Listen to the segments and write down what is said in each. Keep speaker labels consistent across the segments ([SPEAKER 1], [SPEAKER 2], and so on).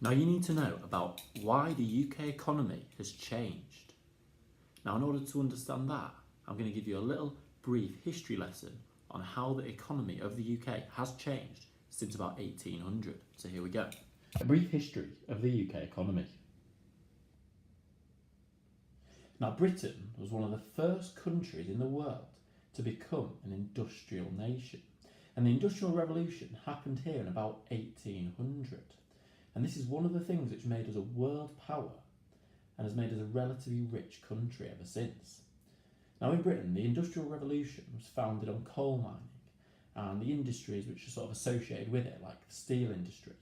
[SPEAKER 1] Now you need to know about why the UK economy has changed. Now in order to understand that, I'm going to give you a little brief history lesson on how the economy of the UK has changed since about 1800. So here we go. A brief history of the UK economy. Now Britain was one of the first countries in the world to become an industrial nation. And the Industrial Revolution happened here in about 1800. And this is one of the things which made us a world power and has made us a relatively rich country ever since. Now in Britain, the Industrial Revolution was founded on coal mining and the industries which are sort of associated with it, like the steel industry.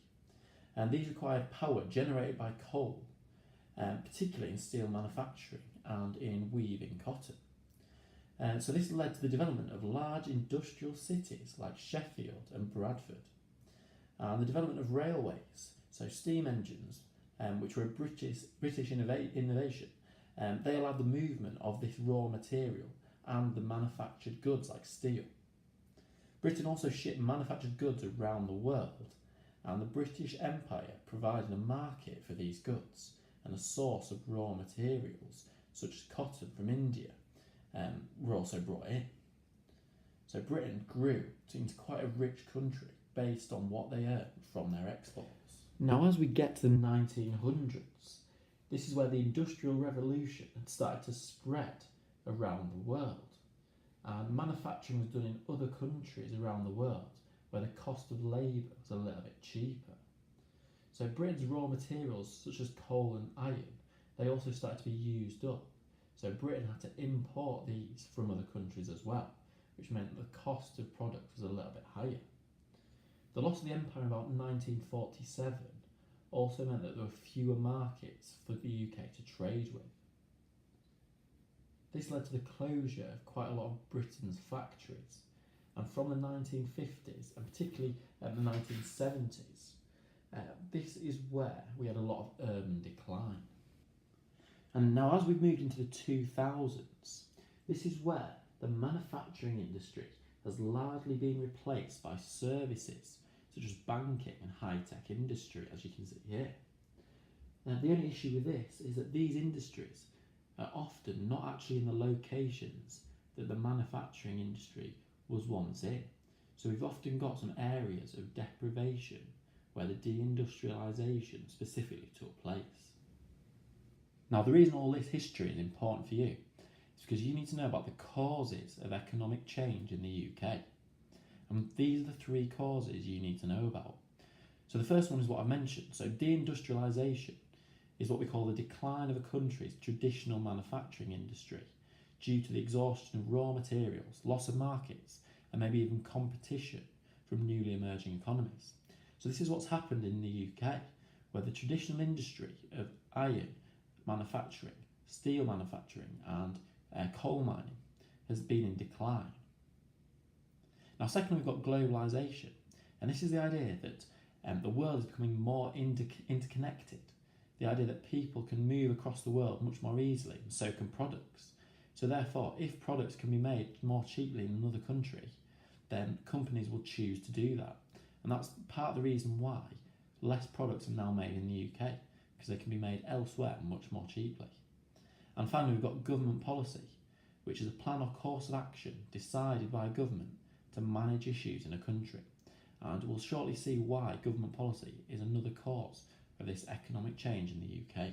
[SPEAKER 1] And these required power generated by coal, particularly in steel manufacturing and in weaving cotton. So this led to the development of large industrial cities like Sheffield and Bradford, and the development of railways, so steam engines, which were a British innovation. They allowed the movement of this raw material and the manufactured goods like steel. Britain also shipped manufactured goods around the world, and the British Empire provided a market for these goods and a source of raw materials such as cotton from India were also brought in. So Britain grew into quite a rich country based on what they earned from their exports. Now as we get to the 1900s, this is where the Industrial Revolution had started to spread around the world. And manufacturing was done in other countries around the world where the cost of labour was a little bit cheaper. So Britain's raw materials such as coal and iron, they also started to be used up. So Britain had to import these from other countries as well, which meant the cost of products was a little bit higher. The loss of the empire in about 1947 also meant that there were fewer markets for the UK to trade with. This led to the closure of quite a lot of Britain's factories, and from the 1950s and particularly the 1970s, this is where we had a lot of urban decline. And now as we've moved into the 2000s, this is where the manufacturing industry has largely been replaced by services such as banking and high-tech industry, as you can see here. Now the only issue with this is that these industries are often not actually in the locations that the manufacturing industry was once in. So we've often got some areas of deprivation where the deindustrialisation specifically took place. Now the reason all this history is important for you is because you need to know about the causes of economic change in the UK. And these are the three causes you need to know about. So the first one is what I mentioned. So deindustrialisation is what we call the decline of a country's traditional manufacturing industry due to the exhaustion of raw materials, loss of markets, and maybe even competition from newly emerging economies. So this is what's happened in the UK, where the traditional industry of iron manufacturing, steel manufacturing and coal mining has been in decline. Now secondly, we've got globalization, and this is the idea that the world is becoming more interconnected, the idea that people can move across the world much more easily, and so can products. So therefore, if products can be made more cheaply in another country, then companies will choose to do that. And that's part of the reason why less products are now made in the UK, because they can be made elsewhere much more cheaply. And finally, we've got government policy, which is a plan or course of action decided by a government to manage issues in a country. And we'll shortly see why government policy is another cause of this economic change in the UK.